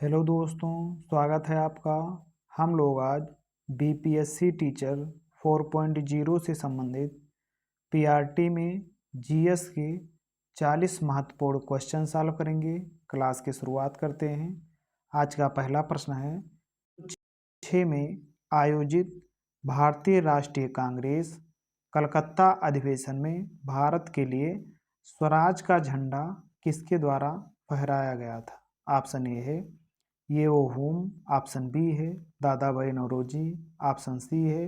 Hello दोस्तों, स्वागत है आपका। हम लोग आज बीपीएससी टीचर 4.0 से संबंधित पीआरटी में जीएस के 40 महत्वपूर्ण क्वेश्चन सॉल्व करेंगे। क्लास की शुरुआत करते हैं। आज का पहला प्रश्न है, 6 में आयोजित भारतीय राष्ट्रीय कांग्रेस कलकत्ता अधिवेशन में भारत के लिए स्वराज का झंडा किसके द्वारा फहराया गया था? ऑप्शन ए है ये वो हूम, ऑप्शन बी है दादा भाई नौरोजी, ऑप्शन सी है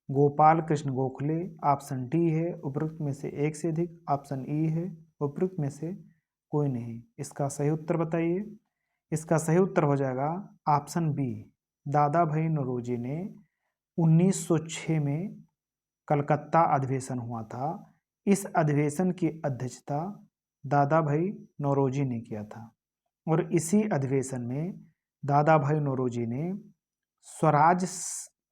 गोपाल कृष्ण गोखले, ऑप्शन डी है उपरोक्त में से एक से अधिक, ऑप्शन ई है उपरोक्त में से कोई नहीं। इसका सही उत्तर बताइए। इसका सही उत्तर हो जाएगा ऑप्शन बी, दादा भाई नौरोजी ने 1906 में कलकत्ता अधिवेशन हुआ था। इस अधिवेशन की अध्यक्षता दादा भाई नौरोजी ने किया था और इसी अधिवेशन में दादा भाई नौरोजी ने स्वराज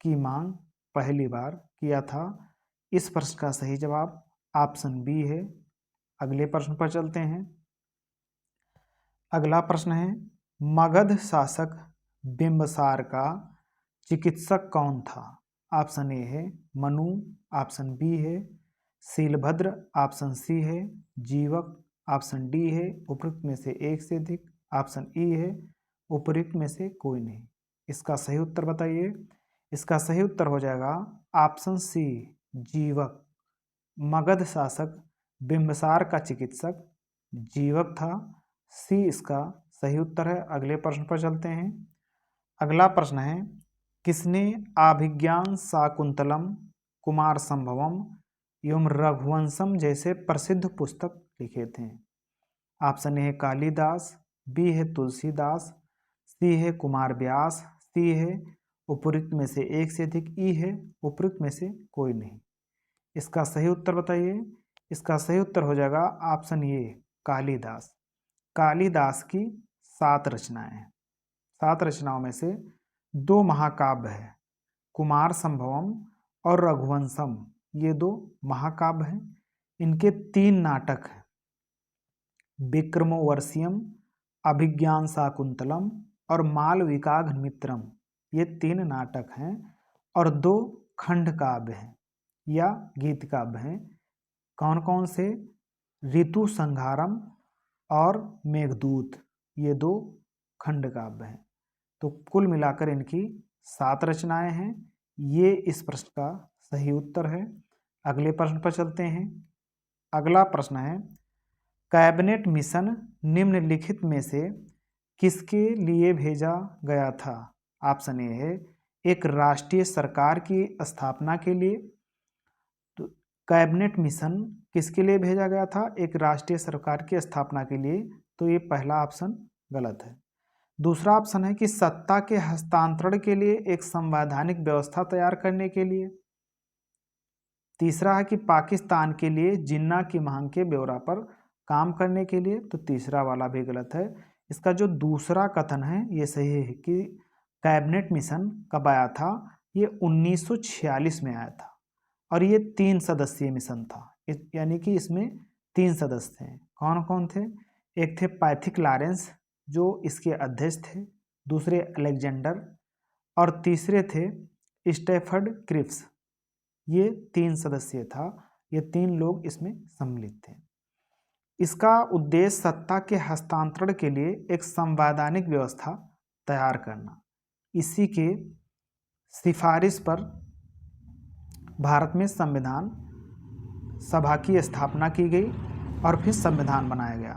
की मांग पहली बार किया था। इस प्रश्न का सही जवाब ऑप्शन बी है। अगले प्रश्न पर चलते हैं। अगला प्रश्न है, मगध शासक बिंबसार का चिकित्सक कौन था? ऑप्शन ए है मनु, ऑप्शन बी है शीलभद्र, ऑप्शन सी है जीवक, ऑप्शन डी है उपरोक्त में से एक से अधिक, ऑप्शन ई है उपरोक्त में से कोई नहीं। इसका सही उत्तर बताइए। इसका सही उत्तर हो जाएगा ऑप्शन सी, जीवक। मगध शासक बिंबसार का चिकित्सक जीवक था। सी इसका सही उत्तर है। अगले प्रश्न पर चलते हैं। अगला प्रश्न है, किसने अभिज्ञान शाकुंतलम, कुमार संभवम एवं रघुवंशम जैसे प्रसिद्ध पुस्तक लिखे थे? ऑप्शन ए है कालिदास, बी है तुलसीदास, सी है कुमार व्यास, सी है उपरोक्त में से एक से अधिक, ई है उपरोक्त में से कोई नहीं। इसका सही उत्तर बताइए। इसका सही उत्तर हो जाएगा ऑप्शन ए, कालिदास। कालिदास की 7 रचनाएं हैं। 7 रचनाओं में से 2 महाकाव्य है, कुमार संभवम और रघुवंशम। ये 2 महाकाव्य हैं। इनके 3 नाटक हैं, विक्रमोर्वशीयम, अभिज्ञान शाकुंतलम और मालविकाग्निमित्रम। ये 3 नाटक हैं और 2 खंड काव्य हैं या गीत काव्य हैं। कौन कौन से? ऋतु संहारम और मेघदूत, ये 2 खंड काव्य हैं। तो कुल मिलाकर इनकी 7 रचनाएं हैं। ये इस प्रश्न का सही उत्तर है। अगले प्रश्न पर चलते हैं। अगला प्रश्न है, कैबिनेट मिशन निम्नलिखित में से किसके लिए भेजा गया था? ऑप्शन ए है एक राष्ट्रीय सरकार की स्थापना के लिए। तो कैबिनेट मिशन किसके लिए भेजा गया था? एक राष्ट्रीय सरकार की स्थापना के लिए। तो ये पहला ऑप्शन गलत है। दूसरा ऑप्शन है कि सत्ता के हस्तांतरण के लिए एक संवैधानिक व्यवस्था तैयार करने के लिए। तीसरा है कि पाकिस्तान के लिए जिन्ना की मांग के ब्यौरा पर काम करने के लिए। तो तीसरा वाला भी गलत है। इसका जो दूसरा कथन है ये सही है कि कैबिनेट मिशन कब आया था? ये 1946 में आया था और ये 3 सदस्यीय मिशन था। यानी कि इसमें 3 सदस्य थे। कौन कौन थे? एक थे पैथिक लॉरेंस जो इसके अध्यक्ष थे, दूसरे अलेक्जेंडर और तीसरे थे स्टेफर्ड क्रिप्स। ये 3 सदस्य था। ये 3 लोग इसमें सम्मिलित थे। इसका उद्देश्य सत्ता के हस्तांतरण के लिए एक संवैधानिक व्यवस्था तैयार करना। इसी के सिफारिश पर भारत में संविधान सभा की स्थापना की गई और फिर संविधान बनाया गया।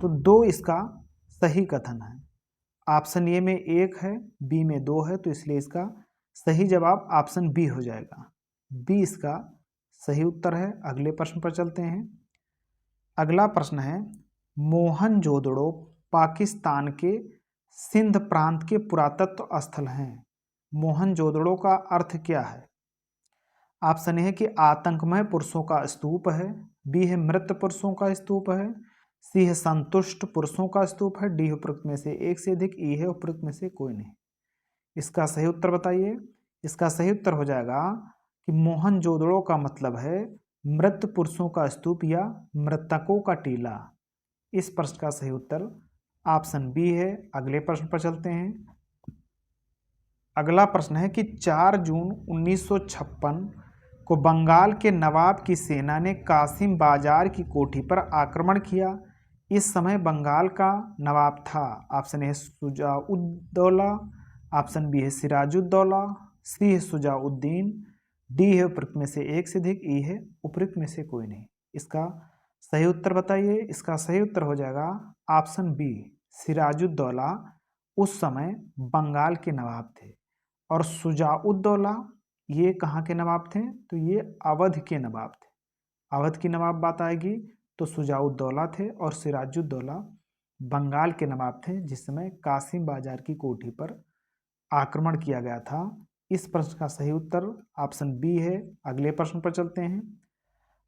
तो 2 इसका सही कथन है। ऑप्शन ए में 1 है, बी में 2 है, तो इसलिए इसका सही जवाब ऑप्शन बी हो जाएगा। बी इसका सही उत्तर है। अगले प्रश्न पर चलते हैं। अगला प्रश्न है, मोहनजोदड़ो पाकिस्तान के सिंध प्रांत के पुरातत्व स्थल हैं। मोहनजोदड़ो का अर्थ क्या है? ऑप्शन ए है कि आतंकमय पुरुषों का स्तूप है, बी है मृत पुरुषों का स्तूप है, सी है संतुष्ट पुरुषों का स्तूप है, डी उपरोक्त में से एक से अधिक, ई है उपरोक्त में से कोई नहीं। इसका सही उत्तर बताइए। इसका सही उत्तर हो जाएगा कि मोहनजोदड़ो का मतलब है मृत पुरुषों का स्तूप या मृतकों का टीला। इस प्रश्न का सही उत्तर ऑप्शन बी है। अगले प्रश्न पर चलते हैं। अगला प्रश्न है कि 4 जून 1956 को बंगाल के नवाब की सेना ने कासिम बाजार की कोठी पर आक्रमण किया। इस समय बंगाल का नवाब था। ऑप्शन ए है शुजाउद्दौला, ऑप्शन बी है सिराजुद्दौला, सी है शुजाउद्दीन, डी है उपरोक्त में से एक से अधिक, ई है उपरोक्त में से कोई नहीं। इसका सही उत्तर बताइए। इसका सही उत्तर हो जाएगा ऑप्शन बी, सिराजुद्दौला उस समय बंगाल के नवाब थे। और शुजाउद्दौला ये कहाँ के नवाब थे? तो ये अवध के नवाब थे। अवध की नवाब बात आएगी तो शुजाउद्दौला थे, और सिराजुद्दौला बंगाल के नवाब थे जिस समय कासिम बाजार की कोठी पर आक्रमण किया गया था। इस प्रश्न का सही उत्तर ऑप्शन बी है। अगले प्रश्न पर चलते हैं।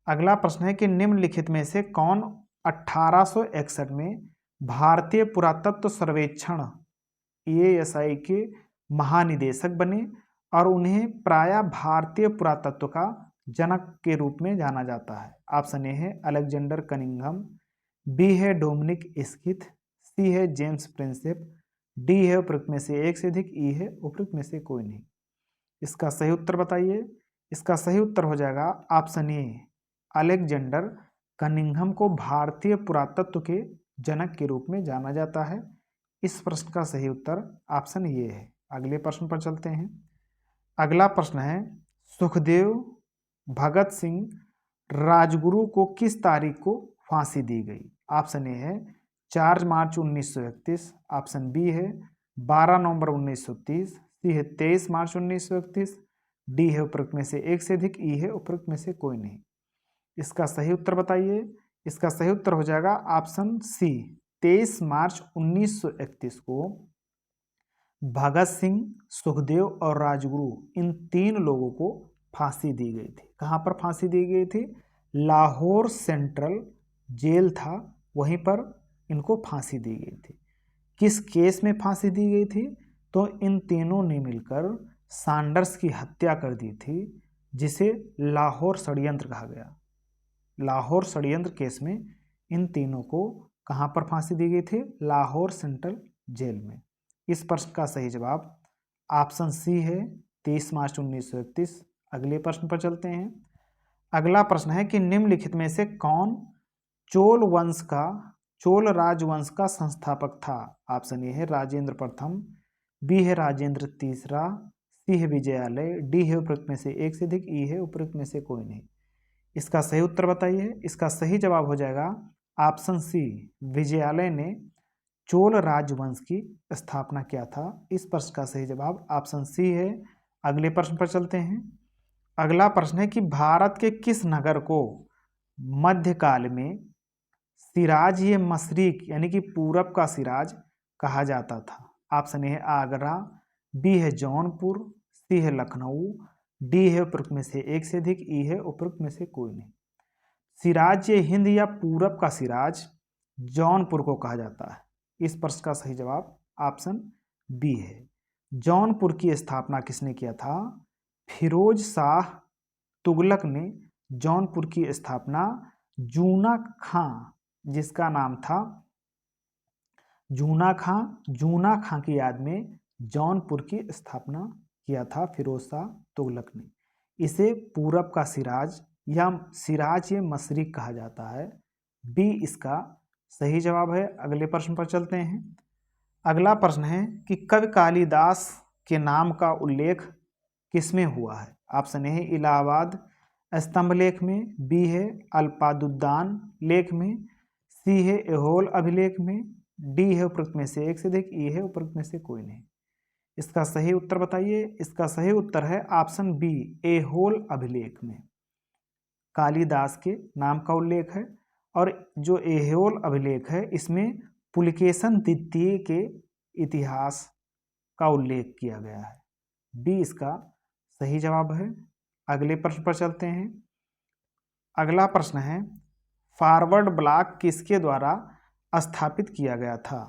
अगला प्रश्न है कि निम्नलिखित में से कौन 1861 में भारतीय पुरातत्व सर्वेक्षण ASI के महानिदेशक बने और उन्हें प्रायः भारतीय पुरातत्व का जनक के रूप में जाना जाता है। ऑप्शन ए है अलेक्जेंडर कनिंघम, बी है डोमिनिक स्किथ, सी है जेम्स प्रिंसेप, डी है उपरोक्त में से एक से अधिक, ई है उपरोक्त में से कोई नहीं। इसका सही उत्तर बताइए। इसका सही उत्तर हो जाएगा ऑप्शन ए, अलेक्जेंडर कनिंघम को भारतीय पुरातत्व के जनक के रूप में जाना जाता है। इस प्रश्न का सही उत्तर ऑप्शन ये है। अगले प्रश्न पर चलते हैं। अगला प्रश्न है सुखदेव भगत सिंह राजगुरु को किस तारीख को फांसी दी गई? ऑप्शन ए है 4 मार्च 1931, ऑप्शन बी है 12 नवंबर 1930, सी है 23 मार्च 1931, डी है उपरोक्त में से एक से अधिक, ई है उपरोक्त में से कोई नहीं। इसका सही उत्तर बताइए। इसका सही उत्तर हो जाएगा ऑप्शन सी, 23 मार्च 1931 को भगत सिंह, सुखदेव और राजगुरु इन 3 लोगों को फांसी दी गई थी। कहाँ पर फांसी दी गई थी? लाहौर सेंट्रल जेल था, वहीं पर इनको फांसी दी गई थी। किस केस में फांसी दी गई थी? तो इन तीनों ने मिलकर सैंडर्स की हत्या कर दी थी, जिसे लाहौर षड्यंत्र कहा गया। लाहौर षड्यंत्र केस में इन तीनों को कहाँ पर फांसी दी गई थी? लाहौर सेंट्रल जेल में। इस प्रश्न का सही जवाब ऑप्शन सी है, 23 मार्च 1931। अगले प्रश्न पर चलते हैं। अगला प्रश्न है कि निम्नलिखित में से कौन चोल राजवंश का संस्थापक था? ऑप्शन ए है राजेंद्र प्रथम, बी है राजेंद्र तीसरा, सी है विजयालय, डी है उपरोक्त में से एक से अधिक, ई है उपरोक्त में से कोई नहीं। इसका सही उत्तर बताइए। इसका सही जवाब हो जाएगा ऑप्शन सी, विजयालय ने चोल राजवंश की स्थापना किया था। इस प्रश्न का सही जवाब ऑप्शन सी है। अगले प्रश्न पर चलते हैं। अगला प्रश्न है कि भारत के किस नगर को मध्यकाल में सिराज ये मशरिक यानी कि पूरब का सिराज कहा जाता था? ऑप्शन ए है आगरा, बी है जौनपुर, सी है लखनऊ, डी है उपरोक्त में से एक से अधिक, ई है उपरोक्त में से कोई नहीं। सिराज ये हिंद या पूरब का सिराज जौनपुर को कहा जाता है। इस प्रश्न का सही जवाब ऑप्शन बी है। जौनपुर की स्थापना किसने किया था? फिरोज शाह तुगलक ने जौनपुर की स्थापना जूना खां, जिसका नाम था जूना खां की याद में जौनपुर की स्थापना किया था फिरोज शाह तुगलक ने। इसे पूरब का सिराज या सिराज ये मशरिक कहा जाता है। बी इसका सही जवाब है। अगले प्रश्न पर चलते हैं। अगला प्रश्न है कि कवि कालिदास के नाम का उल्लेख किसमें हुआ है? ऑप्शन ए है इलाहाबाद स्तंभ लेख में, बी है अल्पादुद्दान लेख में, सी है एहोल अभिलेख में, डी है उपरोक्त में से एक से अधिक, ई है उपरोक्त में से कोई नहीं। इसका सही उत्तर बताइए। इसका सही उत्तर है ऑप्शन बी, एहोल अभिलेख में कालिदास के नाम का उल्लेख है। और जो एहोल अभिलेख है इसमें पुलकेशन द्वितीय के इतिहास का उल्लेख किया गया है। बी इसका सही जवाब है। अगले प्रश्न पर चलते हैं। अगला प्रश्न है फॉरवर्ड ब्लॉक किसके द्वारा स्थापित किया गया था?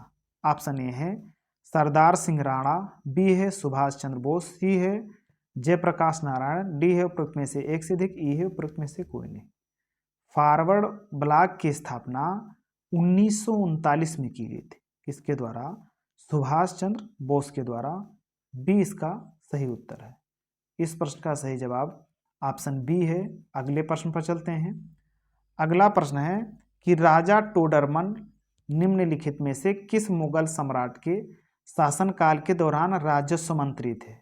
ऑप्शन ए है सरदार सिंह राणा, बी है सुभाष चंद्र बोस, सी है जयप्रकाश नारायण, डी है उपरोक्त में से एक से अधिक, ई है उपरोक्त में से कोई नहीं। फॉरवर्ड ब्लॉक की स्थापना 1939 में की गई थी। किसके द्वारा? सुभाष चंद्र बोस के द्वारा। बी इसका सही उत्तर है। इस प्रश्न का सही जवाब ऑप्शन बी है। अगले प्रश्न पर चलते हैं। अगला प्रश्न है कि राजा टोडरमल निम्नलिखित में से किस मुगल सम्राट के शासनकाल के दौरान राजस्व मंत्री थे?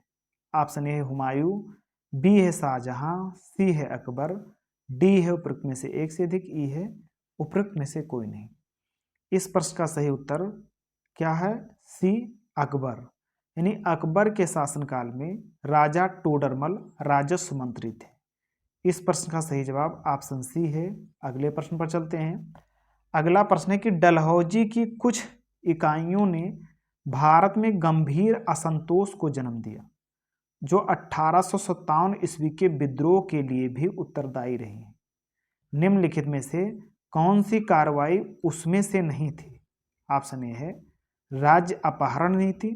ऑप्शन ए है हुमायूं, बी है शाहजहां, सी है अकबर, डी है उपरोक्त में से एक से अधिक, ई है उपरोक्त में से कोई नहीं। इस प्रश्न का सही उत्तर क्या है? सी अकबर, यानी अकबर के शासनकाल में राजा टोडरमल राजस्व मंत्री थे। इस प्रश्न का सही जवाब ऑप्शन सी है। अगले प्रश्न पर चलते हैं। अगला प्रश्न है कि डलहौजी की कुछ इकाइयों ने भारत में गंभीर असंतोष को जन्म दिया, जो 1857 ईस्वी के विद्रोह के लिए भी उत्तरदायी रही है। निम्नलिखित में से कौन सी कार्रवाई उसमें से नहीं थी? ऑप्शन ए है राज्य अपहरण नीति,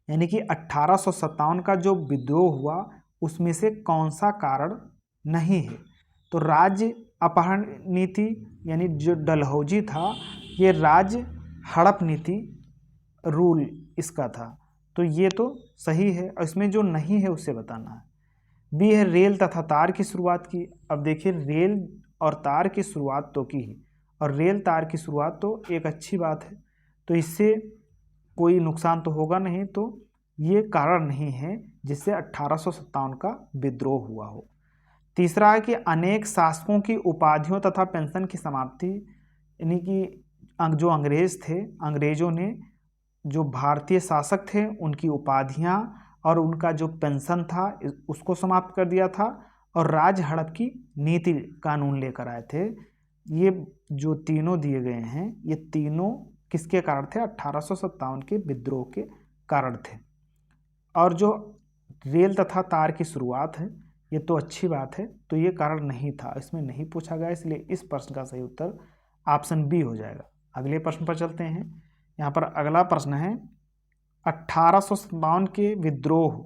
यानी कि 1857 का जो विद्रोह हुआ उसमें से कौन सा कारण नहीं है? तो राज्य अपहरण नीति, यानी जो डलहौजी था ये राज्य हड़प नीति रूल इसका था, तो ये तो सही है। और इसमें जो नहीं है उससे बताना है। बी है रेल तथा तार की शुरुआत की। अब देखिए रेल और तार की शुरुआत तो की, और रेल तार की शुरुआत तो एक अच्छी बात है, तो इससे कोई नुकसान तो होगा नहीं, तो ये कारण नहीं है जिससे 1857 का विद्रोह हुआ हो। तीसरा है कि अनेक शासकों की उपाधियों तथा पेंशन की समाप्ति, यानी कि जो अंग्रेज थे, अंग्रेजों ने जो भारतीय शासक थे उनकी उपाधियां और उनका जो पेंशन था उसको समाप्त कर दिया था, और राज हड़प की नीति कानून लेकर आए थे। ये जो तीनों दिए गए हैं ये तीनों किसके कारण थे? 1857 के विद्रोह के कारण थे। और जो रेल तथा तार की शुरुआत है ये तो अच्छी बात है, तो ये कारण नहीं था, इसमें नहीं पूछा गया, इसलिए इस प्रश्न का सही उत्तर ऑप्शन बी हो जाएगा। अगले प्रश्न पर चलते हैं। यहाँ पर अगला प्रश्न है 1857 के विद्रोह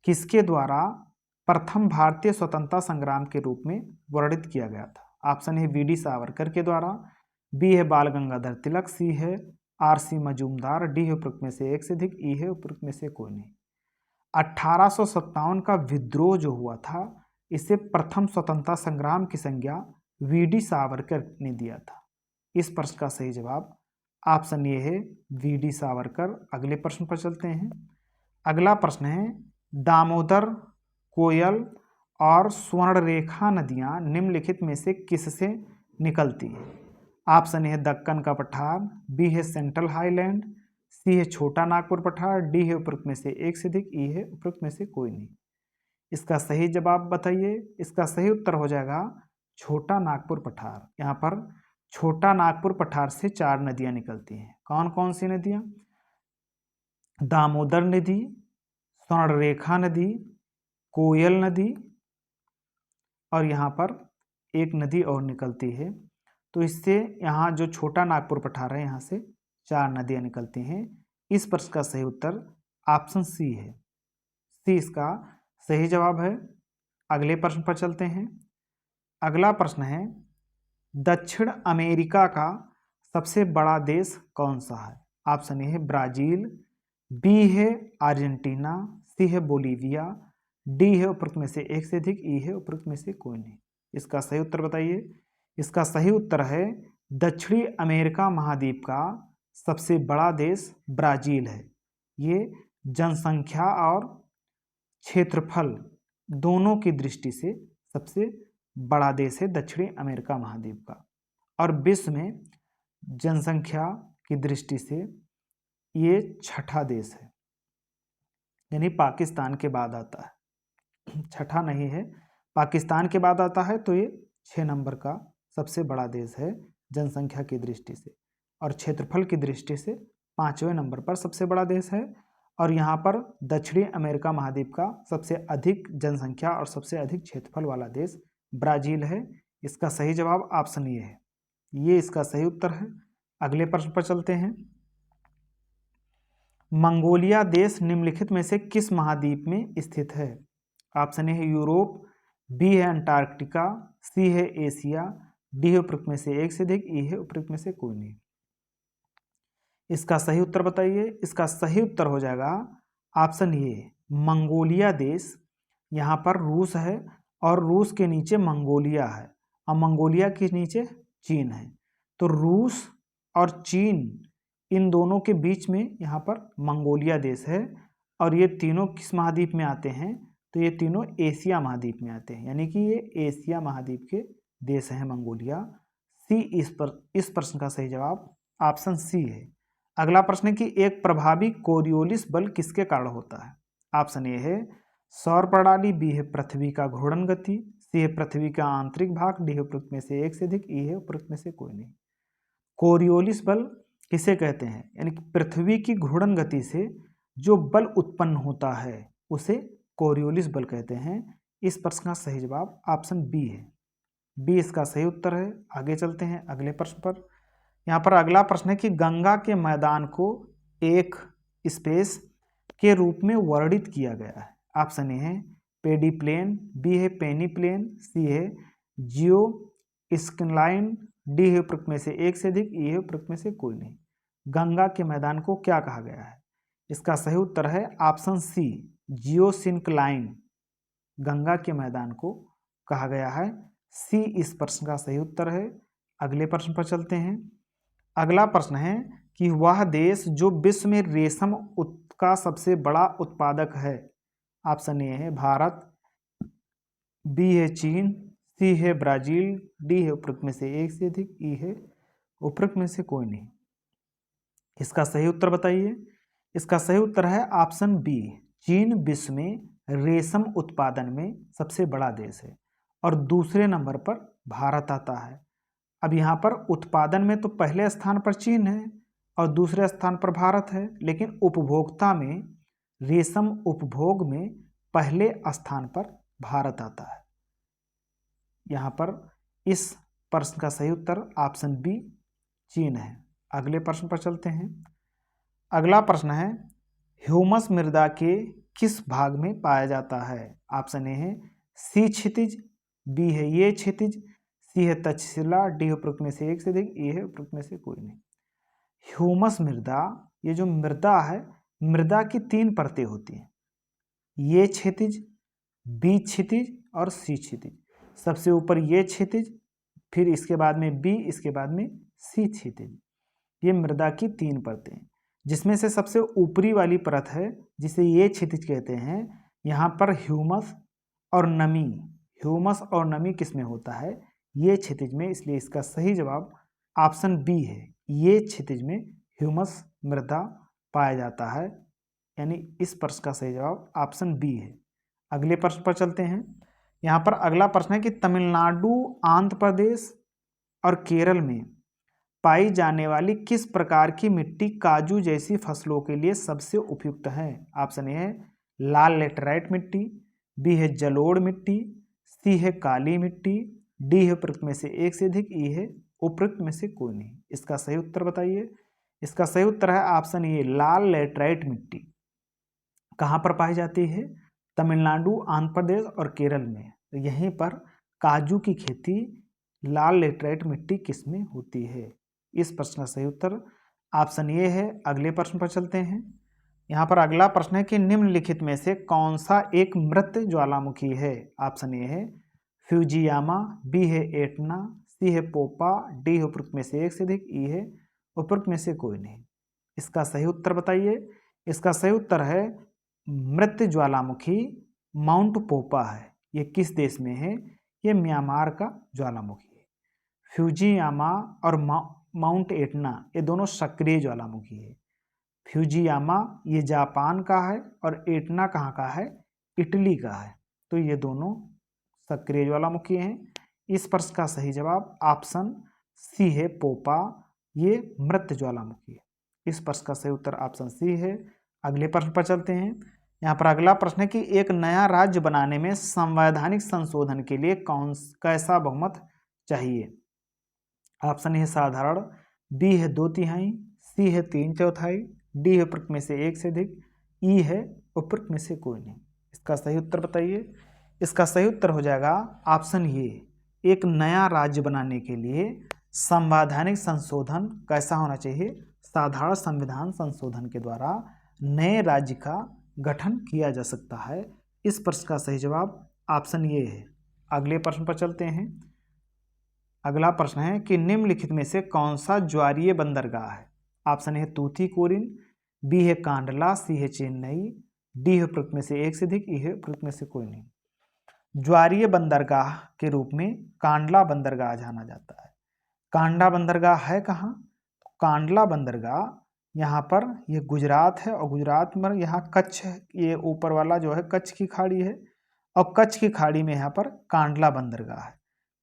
किसके द्वारा प्रथम भारतीय स्वतंत्रता संग्राम के रूप में वर्णित किया गया था? ऑप्शन है वी डी सावरकर के द्वारा, बी है बाल गंगाधर तिलक, सी है आर सी मजूमदार, डी है उपरोक्त में से एक से अधिक, ई है उपरोक्त में से कोई नहीं। 1857 का विद्रोह जो हुआ था इसे प्रथम स्वतंत्रता संग्राम की संज्ञा वी डी सावरकर ने दिया था। इस प्रश्न का सही जवाब ऑप्शन ए है वी डी सावरकर। अगले प्रश्न पर चलते हैं। अगला प्रश्न है दामोदर, कोयल और स्वर्णरेखा नदियां निम्नलिखित में से किससे निकलती हैं? ऑप्शन ए है दक्कन का पठार, बी है सेंट्रल हाईलैंड, सी है छोटा नागपुर पठार, डी है उपरोक्त में से एक से अधिक, ई है उपरोक्त में से कोई नहीं। इसका सही जवाब बताइए। इसका सही उत्तर हो जाएगा छोटा नागपुर पठार। यहाँ पर छोटा नागपुर पठार से 4 नदियां निकलती हैं। कौन कौन सी नदियां? दामोदर नदी, स्वर्णरेखा नदी, कोयल नदी, और यहाँ पर एक नदी और निकलती है। तो इससे यहाँ जो छोटा नागपुर पठार है यहाँ से 4 नदियां निकलती हैं। इस प्रश्न का सही उत्तर ऑप्शन सी है। सी इसका सही जवाब है। अगले प्रश्न पर चलते हैं। अगला प्रश्न है दक्षिण अमेरिका का सबसे बड़ा देश कौन सा है? ऑप्शन ए है ब्राजील, बी है अर्जेंटीना, सी है बोलीविया, डी है उपरोक्त में से एक से अधिक, ई है उपरोक्त में से कोई नहीं। इसका सही उत्तर बताइए। इसका सही उत्तर है दक्षिणी अमेरिका महाद्वीप का सबसे बड़ा देश ब्राजील है। ये जनसंख्या और क्षेत्रफल दोनों की दृष्टि से सबसे बड़ा देश है दक्षिणी अमेरिका महाद्वीप का, और विश्व में जनसंख्या की दृष्टि से ये छठा देश है, यानी पाकिस्तान के बाद आता है। छठा नहीं है, पाकिस्तान के बाद आता है, तो ये 6 नंबर का सबसे बड़ा देश है जनसंख्या की दृष्टि से, और क्षेत्रफल की दृष्टि से 5वें नंबर पर सबसे बड़ा देश है। और यहाँ पर दक्षिणी अमेरिका महाद्वीप का सबसे अधिक जनसंख्या और सबसे अधिक क्षेत्रफल वाला देश ब्राजील है। इसका सही जवाब ऑप्शन ए है। ये इसका सही उत्तर है। अगले प्रश्न पर चलते हैं। मंगोलिया देश निम्नलिखित में से किस महाद्वीप में स्थित है? ऑप्शन ए है यूरोप, बी है अंटार्कटिका, सी है एशिया, डी है उपरोक्त में से एक से अधिक, ई है उपरोक्त में से कोई नहीं। इसका सही उत्तर बताइए। इसका सही उत्तर हो जाएगा ऑप्शन ए, मंगोलिया देश। यहाँ पर रूस है और रूस के नीचे मंगोलिया है और मंगोलिया के नीचे चीन है। तो रूस और चीन इन दोनों के बीच में यहाँ पर मंगोलिया देश है और ये तीनों किस महाद्वीप में आते हैं? तो ये तीनों एशिया महाद्वीप में आते हैं, यानी कि ये एशिया महाद्वीप के देश हैं मंगोलिया। सी इस प्रश्न का सही जवाब ऑप्शन सी है। अगला प्रश्न है कि एक प्रभावी कोरियोलिस बल किसके कारण होता है? ऑप्शन ए है सौर प्रणाली, बी है पृथ्वी का घूर्णन गति, सी है पृथ्वी का आंतरिक भाग, डी है उपरोक्त में से एक से अधिक, ई है उपरोक्त में से कोई नहीं। कोरियोलिस बल किसे कहते हैं? यानी कि पृथ्वी की घूर्णन गति से जो बल उत्पन्न होता है उसे कोरियोलिस बल कहते हैं। इस प्रश्न का सही जवाब ऑप्शन बी है। बी इसका सही उत्तर है। आगे चलते हैं अगले प्रश्न पर। यहाँ पर अगला प्रश्न है कि गंगा के मैदान को एक स्पेस के रूप में वर्णित किया गया है। ऑप्शन ए है पेडी प्लेन, बी है पेनी प्लेन, सी है जियो स्क्लाइन, डी है उपरोक्त में से एक से अधिक, ई है उपरोक्त में से कोई नहीं। गंगा के मैदान को क्या कहा गया है? इसका सही उत्तर है ऑप्शन सी, जियोसिंक्लाइन। गंगा के मैदान को कहा गया है। सी इस प्रश्न का सही उत्तर है। अगले प्रश्न पर चलते हैं। अगला प्रश्न है कि वह देश जो विश्व में रेशम का सबसे बड़ा उत्पादक है। ऑप्शन ए है भारत, बी है चीन, सी है ब्राजील, डी है उपरोक्त में से एक से अधिक, ई है उपरोक्त में से कोई नहीं। इसका सही उत्तर बताइए। इसका सही उत्तर है ऑप्शन बी, चीन विश्व में रेशम उत्पादन में सबसे बड़ा देश है और दूसरे नंबर पर भारत आता है। अब यहाँ पर उत्पादन में तो पहले स्थान पर चीन है और दूसरे स्थान पर भारत है, लेकिन उपभोक्ता में, रेशम उपभोग में पहले स्थान पर भारत आता है। यहाँ पर इस प्रश्न का सही उत्तर ऑप्शन बी, चीन है। अगले प्रश्न पर चलते हैं। अगला प्रश्न है ह्यूमस मृदा के किस भाग में पाया जाता है? ऑप्शन ए है सी क्षितिज, बी है ये क्षितिज, सी है तक्षशिला, डी है उपरोक्त में से एक से अधिक, ए है उपरोक्त में से कोई नहीं। ह्यूमस मृदा, ये जो मृदा है, मृदा की 3 परतें होती हैं, ये क्षितिज, बी क्षितिज और सी क्षितिज। सबसे ऊपर ये क्षितिज, फिर इसके बाद में बी, इसके बाद में सी क्षितिज। ये मृदा की 3 परतें, जिसमें से सबसे ऊपरी वाली परत है जिसे ये क्षितिज कहते हैं। यहाँ पर ह्यूमस और नमी, ह्यूमस और नमी किस में होता है? ये क्षितिज में, इसलिए इसका सही जवाब ऑप्शन बी है। ये क्षितिज में ह्यूमस मृदा पाया जाता है, यानी इस प्रश्न का सही जवाब ऑप्शन बी है। अगले प्रश्न पर चलते हैं। यहाँ पर अगला प्रश्न है कि तमिलनाडु, आंध्र प्रदेश और केरल में पाई जाने वाली किस प्रकार की मिट्टी काजू जैसी फसलों के लिए सबसे उपयुक्त है? ऑप्शन ए है लाल लेटराइट मिट्टी, बी है जलोढ़ मिट्टी, सी है काली मिट्टी, डी है उपरोक्त में से एक से अधिक, ई है उपरोक्त में से कोई नहीं। इसका सही उत्तर बताइए। इसका सही उत्तर है ऑप्शन ए, लाल लेटराइट मिट्टी। कहाँ पर पाई जाती है? तमिलनाडु, आंध्र प्रदेश और केरल में। तो यहीं पर काजू की खेती लाल लेटराइट मिट्टी किस में होती है? इस प्रश्न का सही उत्तर ऑप्शन ए है। अगले प्रश्न पर चलते हैं। यहाँ पर अगला प्रश्न है कि निम्नलिखित में से कौन सा एक मृत ज्वालामुखी है? ऑप्शन ए है फ्यूजियामा, बी है एटना, सी है पोपा, डी है उपरोक्त में से एक से अधिक, ई है उपरोक्त में से कोई नहीं। इसका सही उत्तर बताइए। इसका सही उत्तर है मृत ज्वालामुखी माउंट पोपा है। ये किस देश में है? ये म्यांमार का ज्वालामुखी है। फ्यूजियामा और माउंट एटना ये दोनों सक्रिय ज्वालामुखी है। फ्यूजियामा ये जापान का है और एटना कहाँ का है? इटली का है। तो ये दोनों सक्रिय ज्वालामुखी हैं। इस प्रश्न का सही जवाब ऑप्शन सी है, पोपा ये मृत ज्वालामुखी है। इस प्रश्न का सही उत्तर ऑप्शन सी है। अगले प्रश्न पर चलते हैं। यहाँ पर अगला प्रश्न है कि एक नया राज्य बनाने में संवैधानिक संशोधन के लिए कैसा बहुमत चाहिए? ऑप्शन है साधारण, बी है 2/3, सी है 3/4, डी है उपरोक्त में से एक से अधिक, ई है उपरोक्त में से कोई नहीं। इसका सही उत्तर बताइए। इसका सही उत्तर हो जाएगा ऑप्शन ए, एक नया राज्य बनाने के लिए संवैधानिक संशोधन कैसा होना चाहिए? साधारण संविधान संशोधन के द्वारा नए राज्य का गठन किया जा सकता है। इस प्रश्न का सही जवाब ऑप्शन ये है। अगले प्रश्न पर चलते हैं। अगला प्रश्न है कि निम्नलिखित में से कौन सा ज्वारीय बंदरगाह है? ऑप्शन है तूतीकोरिन, बी है कांडला, सी है चेन्नई, डी है उपरोक्त में से एक से अधिक, ई है उपरोक्त में से कोई नहीं। ज्वारीय बंदरगाह के रूप में कांडला बंदरगाह जाना जाता है। कांडला बंदरगाह है कहाँ? कांडला बंदरगाह यहाँ पर ये गुजरात है, और गुजरात में यहाँ कच्छ है, ये ऊपर वाला जो है कच्छ की खाड़ी है, और कच्छ की खाड़ी में यहाँ पर कांडला बंदरगाह है।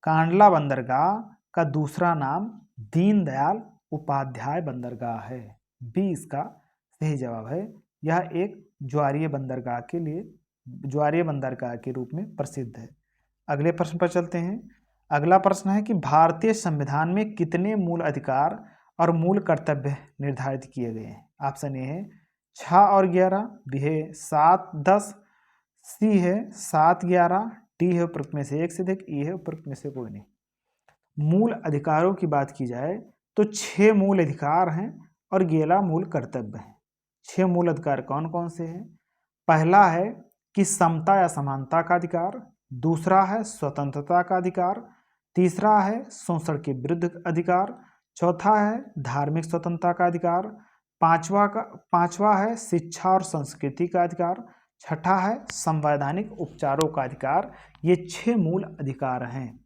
कांडला बंदरगाह का दूसरा नाम दीनदयाल उपाध्याय बंदरगाह है। बी इसका सही जवाब है। यह एक ज्वारीय बंदरगाह के लिए ज्वारीय बंदरगाह के रूप में प्रसिद्ध है। अगले प्रश्न पर चलते हैं। अगला प्रश्न है कि भारतीय संविधान में कितने मूल अधिकार और मूल कर्तव्य निर्धारित किए गए हैं? ऑप्शन ए है 6 और 11, बी है 7, 10, सी है 7, 11, डी है उपरोक्त में से एक से अधिक, ई है उपरोक्त में से कोई नहीं। मूल अधिकारों की बात की जाए तो 6 मूल अधिकार हैं और 11 मूल कर्तव्य हैं। 6 मूल अधिकार कौन कौन से हैं? पहला है कि समता या समानता का अधिकार, दूसरा है स्वतंत्रता का अधिकार, तीसरा है शोषण के विरुद्ध अधिकार, चौथा है धार्मिक स्वतंत्रता का अधिकार, पांचवा है शिक्षा और संस्कृति का अधिकार, छठा है संवैधानिक उपचारों का अधिकार। ये 6 मूल अधिकार हैं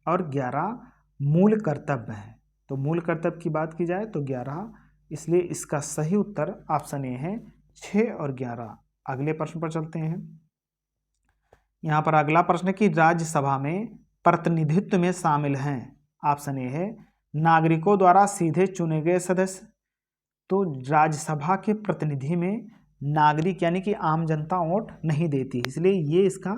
और 11 मूल कर्तव्य हैं। तो मूल कर्तव्य की बात की जाए तो 11, इसलिए इसका सही उत्तर ऑप्शन ए है 6 और 11। अगले प्रश्न पर चलते हैं। यहाँ पर अगला प्रश्न है कि राज्यसभा में प्रतिनिधित्व में शामिल हैं। ऑप्शन ए है नागरिकों द्वारा सीधे चुने गए सदस्य। तो राज्यसभा के प्रतिनिधि में नागरिक यानी कि आम जनता वोट नहीं देती, इसलिए ये इसका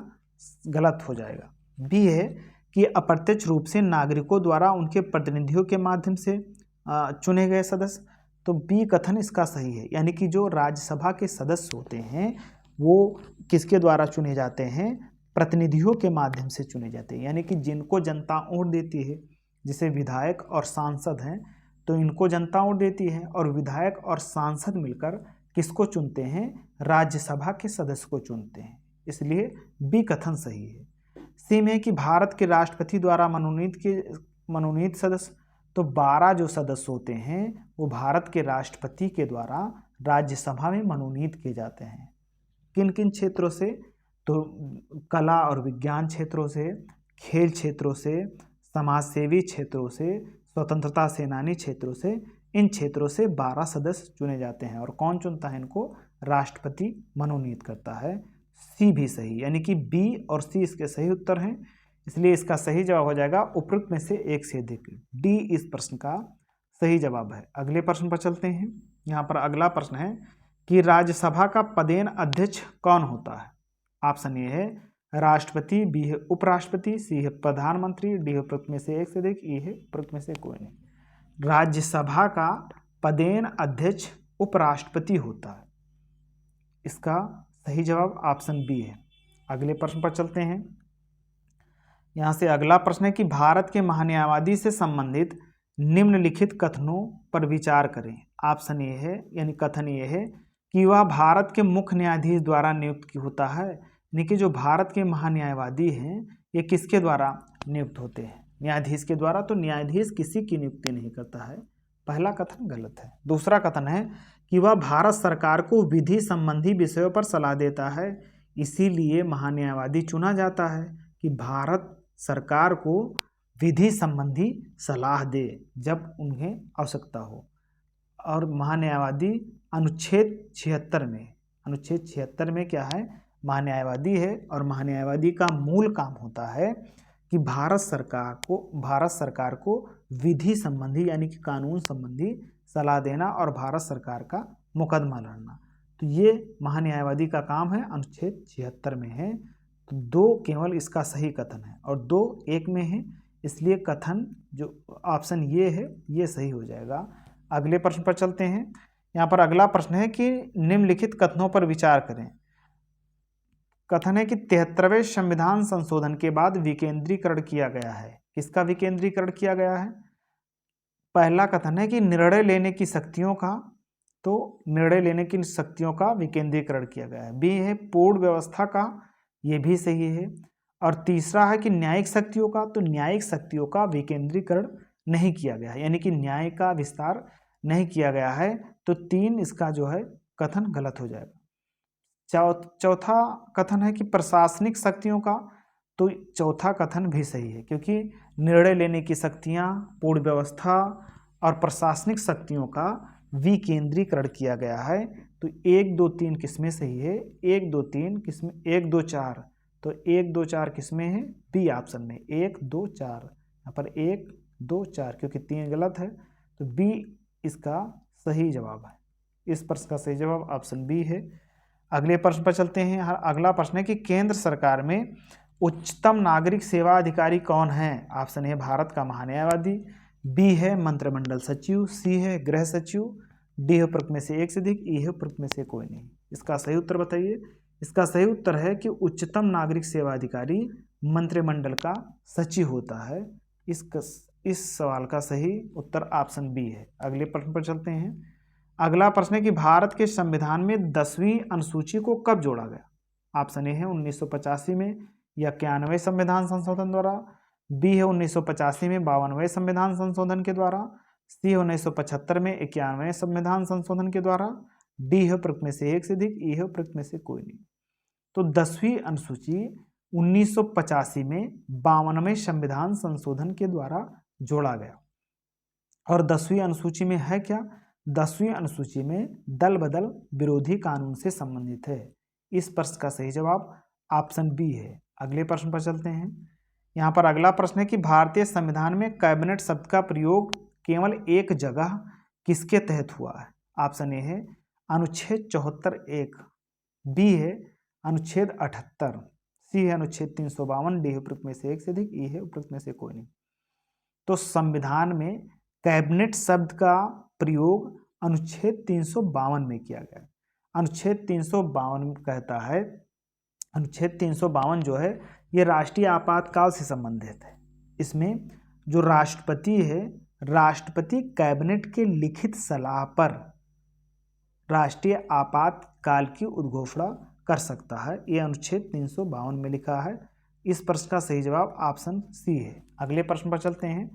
गलत हो जाएगा। बी है कि अप्रत्यक्ष रूप से नागरिकों द्वारा उनके प्रतिनिधियों के माध्यम से चुने गए सदस्य। तो बी कथन इसका सही है, यानी कि जो राज्यसभा के सदस्य होते हैं वो किसके द्वारा चुने जाते हैं? प्रतिनिधियों के माध्यम से चुने जाते हैं, यानी कि जिनको जनता वोट देती है, जैसे विधायक और सांसद हैं, तो इनको जनता वोट देती है और विधायक और सांसद मिलकर किसको चुनते हैं? राज्यसभा के सदस्य को चुनते हैं, इसलिए बी कथन सही है। सी में कि भारत के राष्ट्रपति द्वारा मनोनीत सदस्य। तो 12 जो सदस्य होते हैं वो भारत के राष्ट्रपति के द्वारा राज्यसभा में मनोनीत किए जाते हैं। किन किन क्षेत्रों से? तो कला और विज्ञान क्षेत्रों से, खेल क्षेत्रों से, समाजसेवी क्षेत्रों से, स्वतंत्रता सेनानी क्षेत्रों से, इन क्षेत्रों से 12 सदस्य चुने जाते हैं। और कौन चुनता है इनको? राष्ट्रपति मनोनीत करता है। सी भी सही, यानी कि बी और सी इसके सही उत्तर हैं, इसलिए इसका सही जवाब हो जाएगा उपरोक्त में से एक से अधिक। डी इस प्रश्न का सही जवाब है। अगले प्रश्न पर चलते हैं। यहाँ पर अगला प्रश्न है कि राज्यसभा का पदेन अध्यक्ष कौन होता है? ऑप्शन ए है राष्ट्रपति, बी है उपराष्ट्रपति, सी है प्रधानमंत्री, डी है उपरोक्त में से एक से अधिक, ई है उपरोक्त में से कोई नहीं। राज्यसभा का पदेन अध्यक्ष उपराष्ट्रपति होता है, इसका सही जवाब ऑप्शन बी है। अगले प्रश्न पर चलते हैं। यहाँ से अगला प्रश्न है कि भारत के महान्यायवादी से संबंधित निम्नलिखित कथनों पर विचार करें। ऑप्शन ए है, यानी कथन ये है कि वह भारत के मुख्य न्यायाधीश द्वारा नियुक्त होता है, यानी कि जो भारत के महान्यायवादी हैं ये किसके द्वारा नियुक्त होते हैं? न्यायाधीश के द्वारा। तो न्यायाधीश किसी की नियुक्ति नहीं करता है, पहला कथन गलत है। दूसरा कथन है कि वह भारत सरकार को विधि संबंधी विषयों पर सलाह देता है, इसीलिए महान्यायवादी चुना जाता है कि भारत सरकार को विधि संबंधी सलाह दे जब उन्हें आवश्यकता हो। और महान्यायवादी अनुच्छेद 76 में क्या है? महान्यायवादी है, और महान्यायवादी का मूल काम होता है कि भारत सरकार को विधि संबंधी यानी कि कानून संबंधी सलाह देना और भारत सरकार का मुकदमा लड़ना। तो ये महान्यायवादी का काम है, अनुच्छेद 76 में है। तो 2 केवल इसका सही कथन है और 2 एक में है, इसलिए कथन जो ऑप्शन ये है ये सही हो जाएगा। अगले प्रश्न पर चलते हैं। यहाँ पर अगला प्रश्न है कि निम्नलिखित कथनों पर विचार करें। कथन है कि 73वें संविधान संशोधन के बाद विकेंद्रीकरण किया गया है। किसका विकेंद्रीकरण किया गया है? पहला कथन है कि निर्णय लेने की शक्तियों का, तो निर्णय लेने की शक्तियों का विकेंद्रीकरण किया गया है। बी है पूर्ण व्यवस्था का, ये भी सही है। और तीसरा है कि न्यायिक शक्तियों का, तो न्यायिक शक्तियों का विकेंद्रीकरण नहीं किया गया है, यानी कि न्याय का विस्तार नहीं किया गया है। तो 3 इसका जो है कथन गलत हो जाएगा। चौथा कथन है कि प्रशासनिक शक्तियों का, तो चौथा कथन भी सही है, क्योंकि निर्णय लेने की शक्तियां, पूर्ण व्यवस्था और प्रशासनिक शक्तियों का विकेंद्रीकरण किया गया है। तो 1 2 3 किसमें सही है? 1 2 3 किसमें? 1 2 4, तो 1 2 4 किसमें है? बी ऑप्शन में 1 2 4, यहाँ पर 1 2 4, क्योंकि 3 गलत है, तो बी इसका सही जवाब है। इस प्रश्न का सही जवाब ऑप्शन बी है। अगले प्रश्न पर चलते हैं। अगला प्रश्न है कि केंद्र सरकार में उच्चतम नागरिक सेवा अधिकारी कौन है? ऑप्शन ए भारत का महान्यायवादी, बी है मंत्रिमंडल सचिव, सी है गृह सचिव, डी है उपरोक्त में से एक से अधिक, ई है उपरोक्त में से कोई नहीं। इसका सही उत्तर बताइए। इसका सही उत्तर है कि उच्चतम नागरिक सेवा अधिकारी मंत्रिमंडल का सचिव होता है। इस सवाल का सही उत्तर ऑप्शन बी है। अगले प्रश्न पर चलते हैं। अगला प्रश्न है कि भारत के संविधान में 10वीं अनुसूची को कब जोड़ा गया? ऑप्शन ए है 1985 में या 91वें संविधान संशोधन द्वारा, बी है 1985 में 52वें संविधान संशोधन के द्वारा, सी है 1975 में 91वें संविधान संशोधन के द्वारा, डी है उपरोक्त में से एक से अधिक, ई है उपरोक्त में से कोई नहीं। तो 10वीं अनुसूची 1985 में 52वें संविधान संशोधन के द्वारा जोड़ा गया। और 10वीं अनुसूची में है क्या? 10वीं अनुसूची में दल बदल विरोधी कानून से संबंधित है। इस प्रश्न का सही जवाब ऑप्शन बी है। अगले प्रश्न पर चलते हैं। यहाँ पर अगला प्रश्न है कि भारतीय संविधान में कैबिनेट शब्द का प्रयोग केवल एक जगह किसके तहत हुआ है? ऑप्शन ए है अनुच्छेद 74(1), बी है अनुच्छेद 78, सी है अनुच्छेद 352, डी है उपरोक्त में से एक से अधिक, ई है उपरोक्त में से कोई नहीं। तो संविधान में कैबिनेट शब्द का प्रयोग अनुच्छेद 352 में किया गया। अनुच्छेद 352 कहता है, अनुच्छेद 352 जो है ये राष्ट्रीय आपातकाल से संबंधित है। इसमें जो राष्ट्रपति है, राष्ट्रपति कैबिनेट के लिखित सलाह पर राष्ट्रीय आपातकाल की उद्घोषणा कर सकता है। ये अनुच्छेद 352 में लिखा है। इस प्रश्न का सही जवाब ऑप्शन सी है। अगले प्रश्न पर चलते हैं।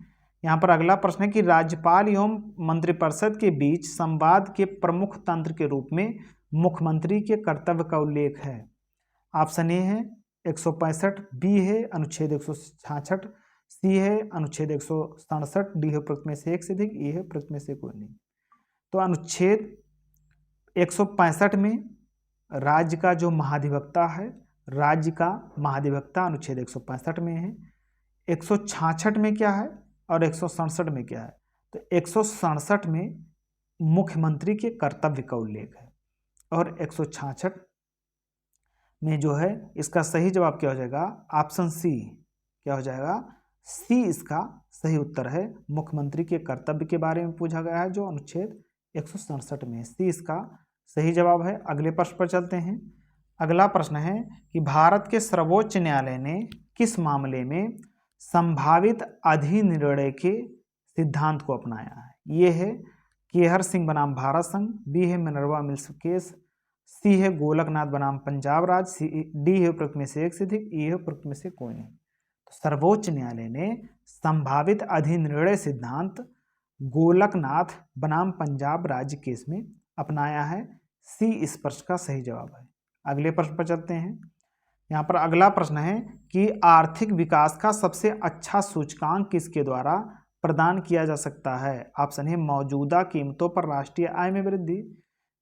यहाँ पर अगला प्रश्न है कि राज्यपाल एवं मंत्रिपरिषद के बीच संवाद के प्रमुख तंत्र के रूप में मुख्यमंत्री के कर्तव्य का उल्लेख है। ऑप्शन ए है 165, बी है अनुच्छेद 166, सी है अनुच्छेद 167, डी है उपरोक्त में से एक से अधिक, ई है उपरोक्त में से कोई नहीं। तो अनुच्छेद 165 में राज्य का जो महाधिवक्ता है, राज्य का महाधिवक्ता अनुच्छेद 165 में है। 166 में क्या है और 167 में क्या है? तो 167 में मुख्यमंत्री के कर्तव्य का उल्लेख है और 166 में जो है इसका सही जवाब क्या हो जाएगा? Option C. क्या हो जाएगा? सी इसका सही उत्तर है। मुख्यमंत्री के कर्तव्य के बारे में पूछा गया है जो अनुच्छेद 167 में है। सी इसका सही जवाब है। अगले प्रश्न पर चलते हैं। अगला प्रश्न है कि भारत के सर्वोच्च न्यायालय ने किस मामले में संभावित अधिनिर्णय के सिद्धांत को अपनाया है? ये है केहर सिंह बनाम भारत संघ, बी है मिनर्वा मिल्स केस, सी है गोलकनाथ बनाम पंजाब राज, डी है उपरोक्त में से एक से अधिक, ई है उपरोक्त में से कोई नहीं। तो सर्वोच्च न्यायालय ने संभावित अधिनिर्णय सिद्धांत गोलकनाथ बनाम पंजाब राज्य केस में अपनाया है। सी इस प्रश्न का सही जवाब है। अगले प्रश्न पर चलते हैं। यहाँ पर अगला प्रश्न है कि आर्थिक विकास का सबसे अच्छा सूचकांक किसके द्वारा प्रदान किया जा सकता है? ऑप्शन है मौजूदा कीमतों पर राष्ट्रीय आय में वृद्धि,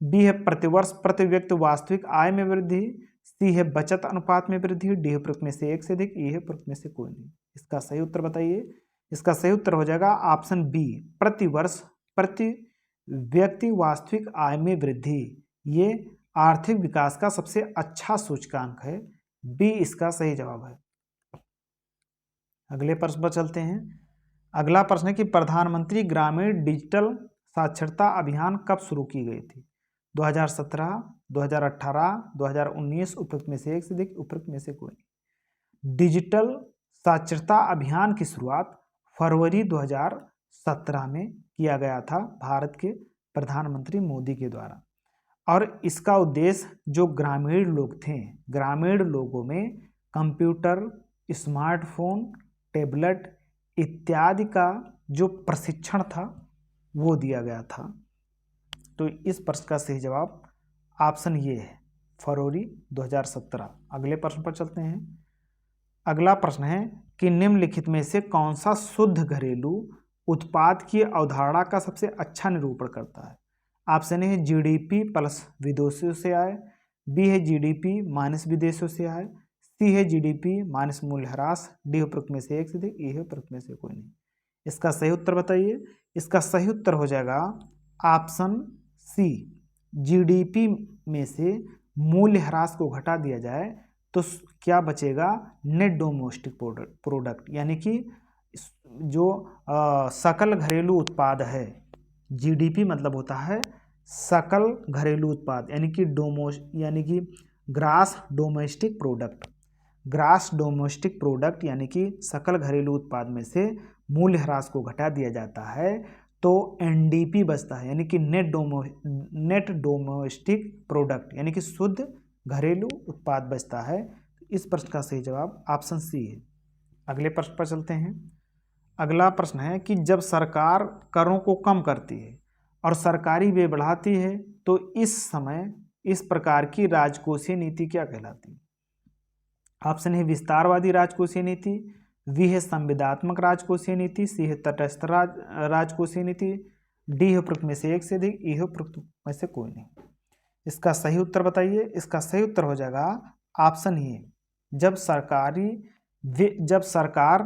बी है प्रतिवर्ष प्रति व्यक्ति वास्तविक आय में वृद्धि, सी है बचत अनुपात में वृद्धि, डी है उपरोक्त में से एक से अधिक, ई है उपरोक्त में से कोई नहीं। इसका सही उत्तर बताइए। इसका सही उत्तर हो जाएगा ऑप्शन बी, प्रतिवर्ष प्रति व्यक्ति वास्तविक आय में वृद्धि। ये आर्थिक विकास का सबसे अच्छा सूचकांक है। बी इसका सही जवाब है। अगले प्रश्न पर चलते हैं। अगला प्रश्न है कि प्रधानमंत्री ग्रामीण डिजिटल साक्षरता अभियान कब शुरू की गई थी? 2017, 2018, 2019, उपरोक्त में से एक से अधिक, उपरोक्त में से कोई नहीं। डिजिटल साक्षरता अभियान की शुरुआत फरवरी 2017 में किया गया था भारत के प्रधानमंत्री मोदी के द्वारा। और इसका उद्देश्य जो ग्रामीण लोग थे, ग्रामीण लोगों में कंप्यूटर, स्मार्टफोन, टैबलेट इत्यादि का जो प्रशिक्षण था वो दिया गया था। तो इस प्रश्न का सही जवाब ऑप्शन ये है, फरवरी 2017। अगले प्रश्न पर चलते हैं। अगला प्रश्न है कि निम्नलिखित में से कौन सा शुद्ध घरेलू उत्पाद की अवधारणा का सबसे अच्छा निरूपण करता है। ऑप्शन ए है जीडीपी प्लस विदेशों से आय, बी है जीडीपी माइनस विदेशों से आय, सी है जीडीपी माइनस मूल्यह्रास, डी उपरोक्त में से एक से अधिक, ई है उपरोक्त में से कोई नहीं। इसका सही उत्तर बताइए। इसका सही उत्तर हो जाएगा ऑप्शन सी, जीडीपी में से मूल्यह्रास को घटा दिया जाए तो क्या बचेगा, नेट डोमेस्टिक प्रोडक्ट, यानी कि जो सकल घरेलू उत्पाद है। जीडीपी मतलब होता है सकल घरेलू उत्पाद, यानी कि grass domestic product. Grass domestic product यानी कि सकल घरेलू उत्पाद में से मूल्यह्रास को घटा दिया जाता है तो एनडीपी बचता है, यानी कि नेट डोमेस्टिक प्रोडक्ट, यानी कि शुद्ध घरेलू उत्पाद बचता है। इस प्रश्न का सही जवाब ऑप्शन सी है। अगले प्रश्न पर चलते हैं। अगला प्रश्न है कि जब सरकार करों को कम करती है और सरकारी व्यय बढ़ाती है तो इस समय इस प्रकार की राजकोषीय नीति क्या कहलाती है। ऑप्शन है विस्तारवादी राजकोषीय नीति, बी है संविदात्मक राजकोषीय नीति, सी है तटस्थ राजकोषीय नीति, डी है उपरोक्त में से एक से अधिक, ई है उपरोक्त में से कोई नहीं। इसका सही उत्तर बताइए। इसका सही उत्तर हो जाएगा ऑप्शन ए, जब सरकार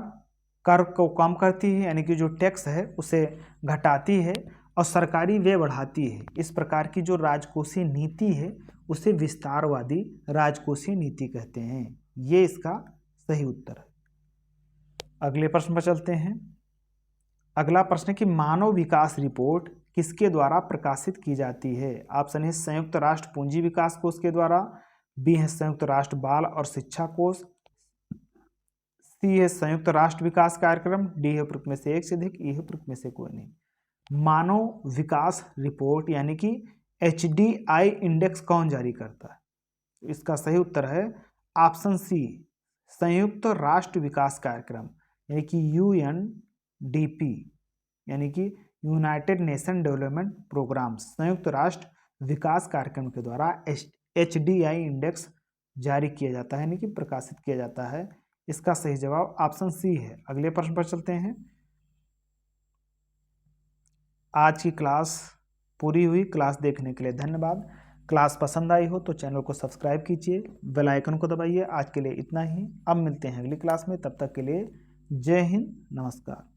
कर को कम करती है, यानी कि जो टैक्स है उसे घटाती है और सरकारी व्यय बढ़ाती है, इस प्रकार की जो राजकोषीय नीति है उसे विस्तारवादी राजकोषीय नीति कहते हैं। ये इसका सही उत्तर है। अगले प्रश्न पर चलते हैं। अगला प्रश्न है कि मानव विकास रिपोर्ट किसके द्वारा प्रकाशित की जाती है। ऑप्शन है संयुक्त राष्ट्र पूंजी विकास कोष के द्वारा, बी है संयुक्त राष्ट्र बाल और शिक्षा कोष, सी है संयुक्त राष्ट्र विकास कार्यक्रम, डी है उपरोक्त में से एक से अधिक, ई है उपरोक्त में से कोई नहीं। मानव विकास रिपोर्ट यानी कि HDI इंडेक्स कौन जारी करता है। तो इसका सही उत्तर है ऑप्शन सी, संयुक्त राष्ट्र विकास कार्यक्रम, यानी कि UNDP, यानी कि यूनाइटेड नेशन डेवलपमेंट प्रोग्राम, संयुक्त राष्ट्र विकास कार्यक्रम के द्वारा HDI इंडेक्स जारी किया जाता है, यानी कि प्रकाशित किया जाता है। इसका सही जवाब ऑप्शन सी है। अगले प्रश्न पर चलते हैं। आज की क्लास पूरी हुई। क्लास देखने के लिए धन्यवाद। क्लास पसंद आई हो तो चैनल को सब्सक्राइब कीजिए, बेल आइकन को दबाइए। आज के लिए इतना ही, अब मिलते हैं अगली क्लास में। तब तक के लिए जय हिंद, नमस्कार।